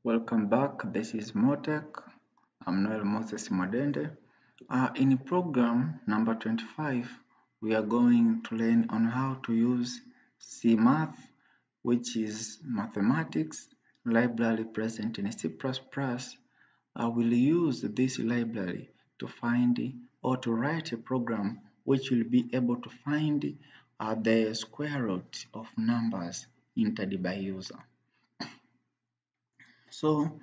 Welcome back. This is MoTech. I'm Noel Mwadende. In program number 25, we are going to learn on how to use C Math, which is mathematics library present in C++. I will use this library to find or to write a program which will be able to find the square root of numbers entered by user. So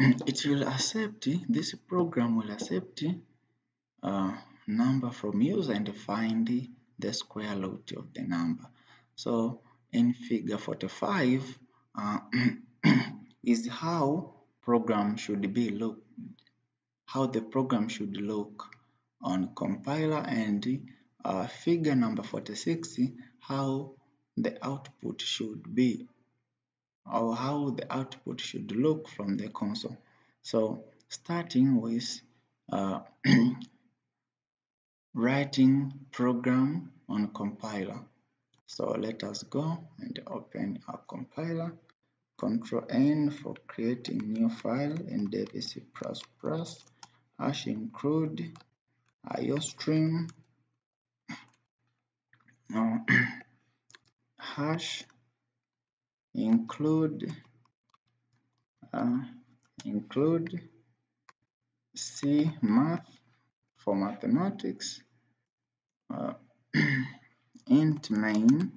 it will accept, this program will accept number from user and find the square root of the number. So in figure 45 is how program should be looked, how the program should look on compiler, and figure number 46 how the output should be, or how the output should look from the console. So starting with writing program on compiler. So let us go and open our compiler. Control N for creating new file in C++. Hash include iostream. Hash include C math for mathematics. int main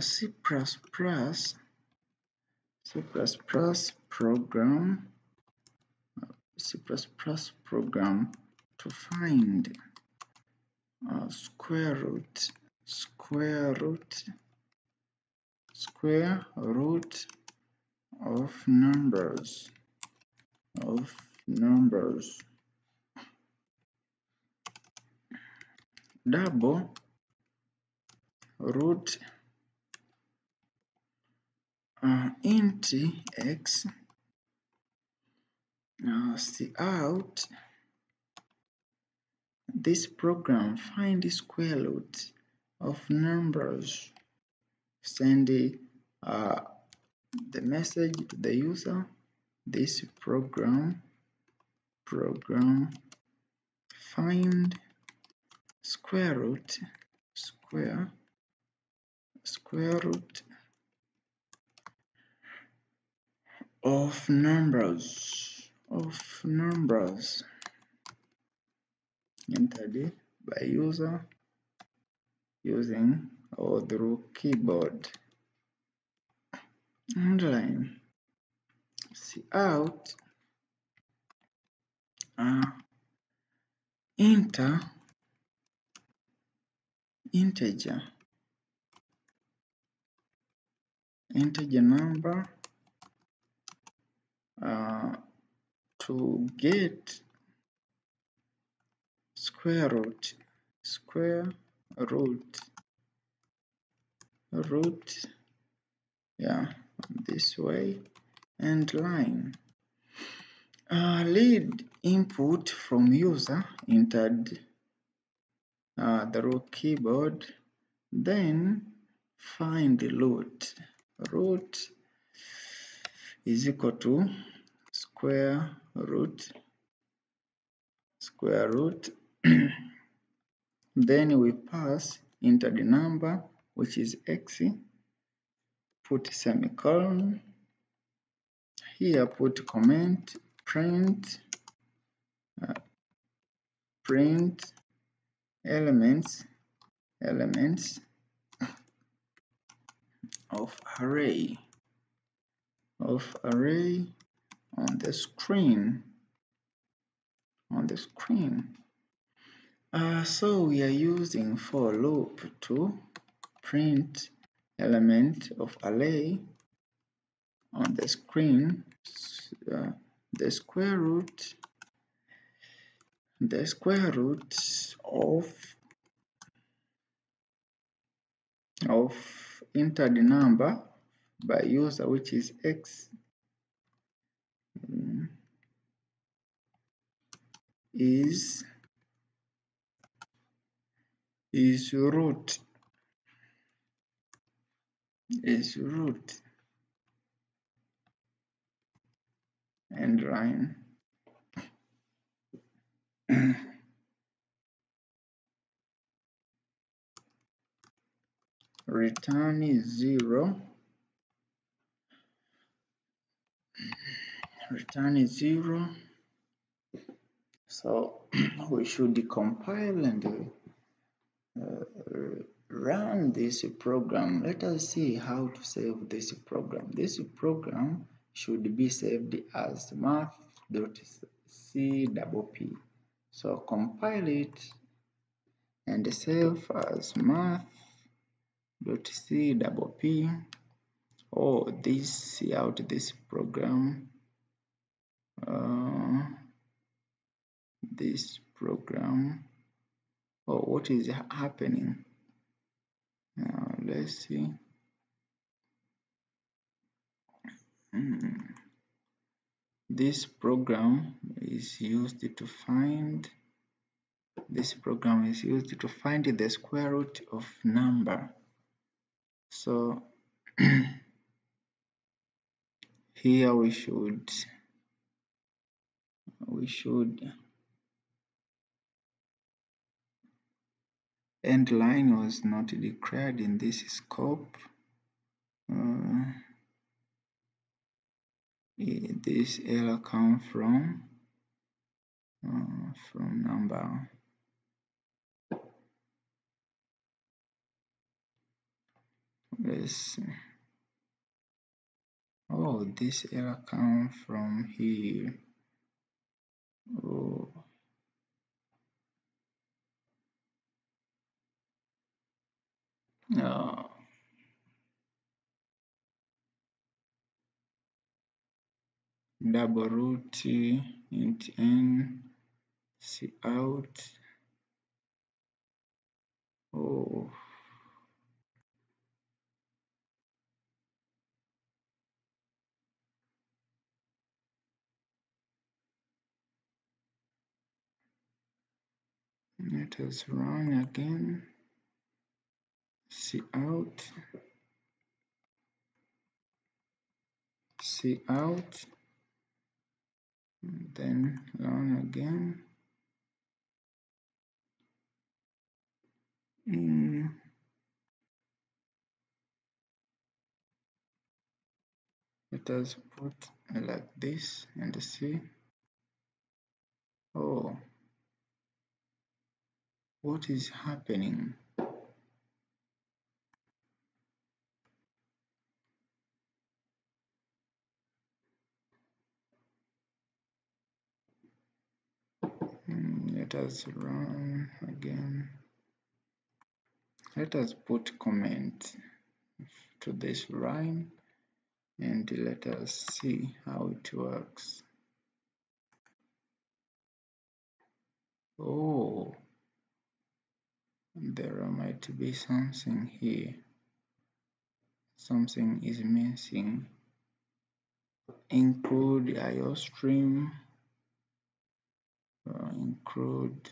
C++ program to find square root of numbers double root int x cout. This program find the square root of numbers, send the message to the user. This program find square root of numbers entered by user using or through keyboard. Underline cout enter integer number to get square root this way, and line lead input from user entered the keyboard, then find the root is equal to square root then we pass enter the number, which is x, put semicolon, here put comment, print elements of array on the screen. So we are using for loop to print element of array on the screen. The square root of entered number by user, which is x, is is root and line. Return is 0. Return is 0. So we should compile and run this program. Let us see how to save this program. This program should be saved as math.c. So compile it and save as math.c. Oh, see out this program. This program. Oh, what is happening? Now let's see. This program is used to find the square root of number. So here we should end line was not declared in this scope. This error comes from number. Let's see. Oh, this error comes from here. Oh. Double root int n c out. Oh, let us run again. C out, then run again. Let us put like this and see. Oh, what is happening? Let us run again. Let us put comment to this line and let us see how it works. Oh, there might be something here. Something is missing. Include IO stream. Include.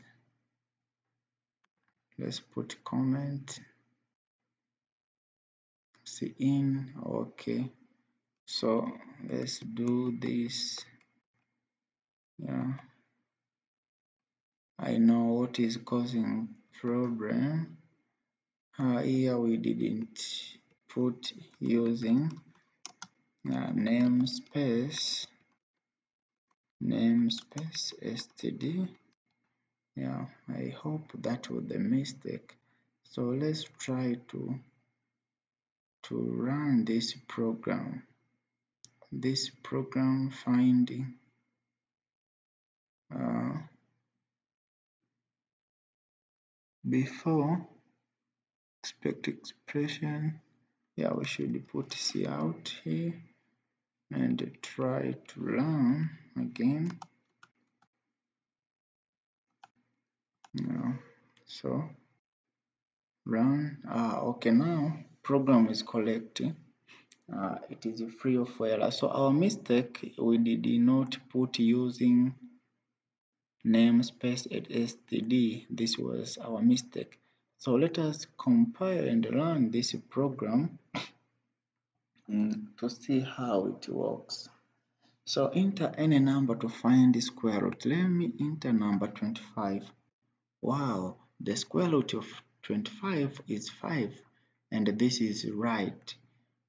Let's put comment. See in. Okay. So let's do this. Yeah. I know what is causing problem. Here we didn't put using namespace std. Yeah, I hope that was the mistake. So let's try to run this program. This program finding before expect expression. Yeah, we should put C out here and try to run again. Yeah, so run. Okay, now program is collecting. It is free of error. So our mistake, we did not put using namespace at std. This was our mistake. So let us compile and run this program to see how it works. So enter any number to find the square root. Let me enter number 25. Wow, the square root of 25 is 5, and this is right.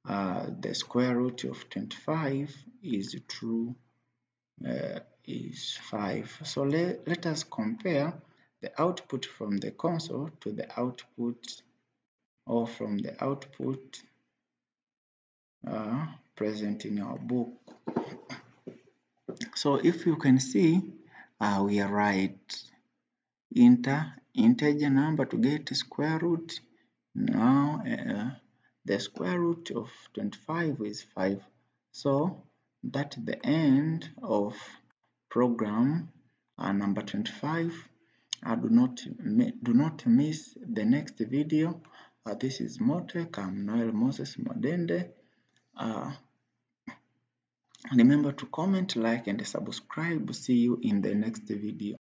The square root of 25 is true, is 5. So let us compare the output from the console to the output, or from the output present in our book. So if you can see, we are right. Enter integer number to get square root. Now the square root of 25 is 5. So that's the end of program number 25. Do not miss the next video. This is MoTech. I'm Noel Mwadende. Remember to comment, like, and subscribe. See you in the next video.